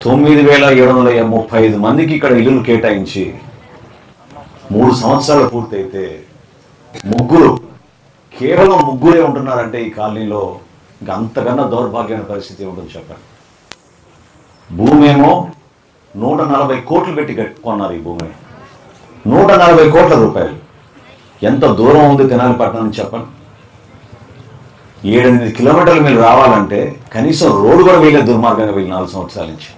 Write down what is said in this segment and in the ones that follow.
9,735 మందికి ఇక్కడ ఇల్లులు కేటాయించి 3 సంవత్సరాలు పూర్తయితే కేవలం ముగ్గురే ఉంటున్నారంటే ఈ కాలనీలో ఇంకా అంతకన్నా దౌర్భాగ్యమైన పరిస్థితి ఉంటుంది చెప్పండి. భూమి ఏమో 140 కోట్లు పెట్టి కొన్నారు. ఈ భూమిని 140 కోట్ల రూపాయలు. ఎంత దూరం ఉంది తెనాలిపట్నం నుంచి చెప్పండి. 7-8 కిలోమీటర్లు మీరు రావాలంటే కనీసం రోడ్డు కూడా వేయలే దుర్మార్గంగా వెళ్ళి 4 సంవత్సరాల నుంచి.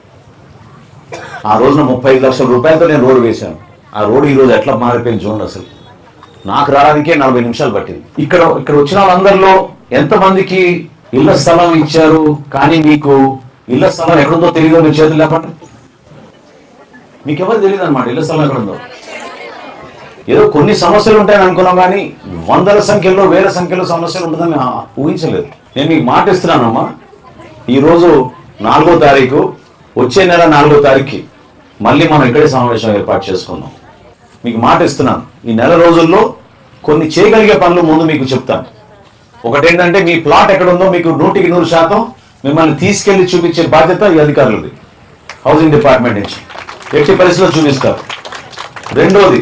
ఆ రోజున 35 లక్షల రూపాయలతో నేను రోడ్డు వేశాను. ఆ రోడ్డు ఈరోజు ఎట్లా మారిపోయింది చూడండి. అసలు నాకు రావడానికే 40 నిమిషాలు పట్టింది. ఇక్కడ వచ్చిన వాళ్ళందరిలో ఎంతమందికి ఇళ్ల స్థలం ఇచ్చారు, కానీ మీకు ఇళ్ల స్థలం ఎక్కడుందో తెలియదో మీ చేతులు లేపండి. మీకెవరు తెలియదు అనమాట ఇళ్ల స్థలం ఎక్కడుందో. ఏదో కొన్ని సమస్యలు ఉంటాయని అనుకున్నాం, కానీ వందల సంఖ్యలో వేల సంఖ్యలో సమస్యలు ఉంటుందని ఊహించలేదు. నేను మీకు మాట ఇస్తున్నానమ్మా, ఈరోజు 4వ తారీఖు, వచ్చే నెల 4వ తారీఖుకి మళ్ళీ మనం ఇక్కడే సమావేశం ఏర్పాటు చేసుకుందాం. మీకు మాట ఇస్తున్నాను, ఈ నెల రోజుల్లో కొన్ని చేయగలిగే పనులు ముందు మీకు చెప్తాను. ఒకటేంటంటే మీ ప్లాట్ ఎక్కడుందో మీకు 100% మిమ్మల్ని తీసుకెళ్లి చూపించే బాధ్యత ఈ అధికారులది, హౌసింగ్ డిపార్ట్మెంట్ నుంచి ఎట్టి పరిస్థితుల్లో చూపిస్తారు. రెండోది,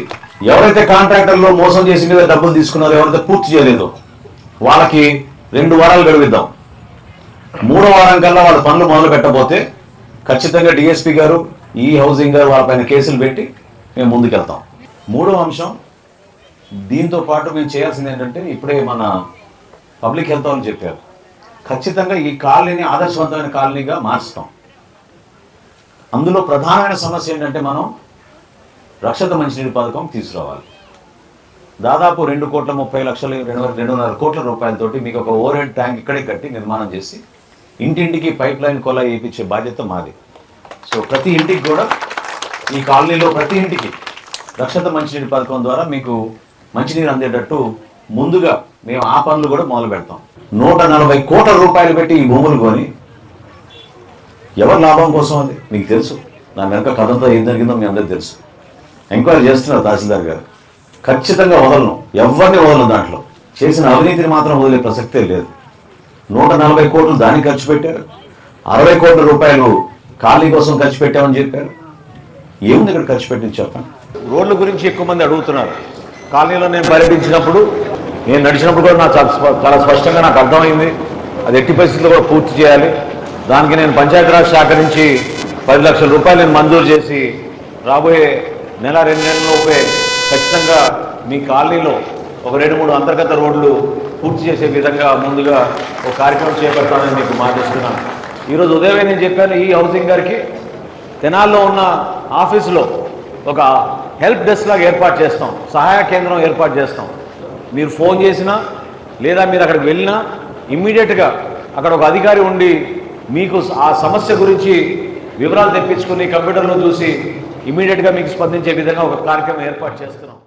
ఎవరైతే కాంట్రాక్టర్లో మోసం చేసి మీద డబ్బులు తీసుకున్నారో, ఎవరైతే పూర్తి చేయలేదో వాళ్ళకి 2 వారాలు గడువిద్దాం. 3వ వారం కల్లా వాళ్ళ పనులు మొదలు పెట్టబోతే ఖచ్చితంగా డిఎస్పీ గారు, ఈ హౌసింగ్ గారు వాళ్ళపైన కేసులు పెట్టి మేము ముందుకెళ్తాం. 3వ అంశం, దీంతో పాటు మేము చేయాల్సింది ఏంటంటే, ఇప్పుడే మన పబ్లిక్ హెల్త్ వాళ్ళు చెప్పారు, ఖచ్చితంగా ఈ కాలనీని ఆదర్శవంతమైన కాలనీగా మార్చుతాం. అందులో ప్రధానమైన సమస్య ఏంటంటే, మనం రక్షిత మంచినీటి పథకం తీసుకురావాలి. దాదాపు 2,30,00,000 కోట్ల రూపాయలతోటి మీకు ఒక ఓవర్ హెడ్ ట్యాంక్ ఇక్కడే కట్టి నిర్మాణం చేసి ఇంటింటికి పైప్ లైన్ కొలా వేయించే బాధ్యత మాది. సో ప్రతి ఇంటికి కూడా, ఈ కాలనీలో ప్రతి ఇంటికి రక్షిత మంచినీటి పథకం ద్వారా మీకు మంచినీరు అందేటట్టు ముందుగా మేము ఆ పనులు కూడా మొదలు పెడతాం. 140 కోట్ల రూపాయలు పెట్టి ఈ భూములు కొని ఎవరి లాభం కోసం అది మీకు తెలుసు. నా వెనక కథంతో ఏం జరిగిందో మీ అందరికీ తెలుసు. ఎంక్వైరీ చేస్తున్నారు తహసీల్దార్ గారు. ఖచ్చితంగా వదలను, ఎవరిని వదలను. దాంట్లో చేసిన అవినీతిని మాత్రం వదిలే ప్రసక్తే లేదు. 140 కోట్లు దానికి ఖర్చు పెట్టారు, 60 కోట్ల రూపాయలు ఖాళీ కోసం ఖర్చు పెట్టామని చెప్పారు. ఏముంది ఇక్కడ ఖర్చు పెట్టింది చెప్పండి. రోడ్ల గురించి ఎక్కువ మంది అడుగుతున్నారు. కాలనీలో నేను పర్యటించినప్పుడు, నేను నడిచినప్పుడు కూడా నాకు చాలా స్పష్టంగా నాకు అర్థమైంది, అది ఎట్టి పరిస్థితుల్లో కూడా పూర్తి చేయాలి. దానికి నేను పంచాయతీరాజ్ శాఖ నుంచి 10 లక్షల రూపాయలు నేను మంజూరు చేసి రాబోయే నెల 2 నెలలలోపే ఖచ్చితంగా మీ కాలనీలో ఒక 2-3 అంతర్గత రోడ్లు పూర్తి చేసే విధంగా ముందుగా ఒక కార్యక్రమం చేపడతానని మీకు మాటిస్తున్నాను. ఈరోజు ఉదయమే నేను చెప్పాను, ఈ హౌసింగ్ గారికి తెనాల్లో ఉన్న ఆఫీసులో ఒక హెల్ప్ డెస్క్ లాగా ఏర్పాటు చేస్తాం, సహాయ కేంద్రం ఏర్పాటు చేస్తాం. మీరు ఫోన్ చేసినా లేదా మీరు అక్కడికి వెళ్ళినా ఇమ్మీడియట్గా అక్కడ ఒక అధికారి ఉండి మీకు ఆ సమస్య గురించి వివరాలు తెప్పించుకుని కంప్యూటర్లో చూసి ఇమ్మీడియట్గా మీకు స్పందించే విధంగా ఒక కార్యక్రమం ఏర్పాటు చేస్తున్నాం.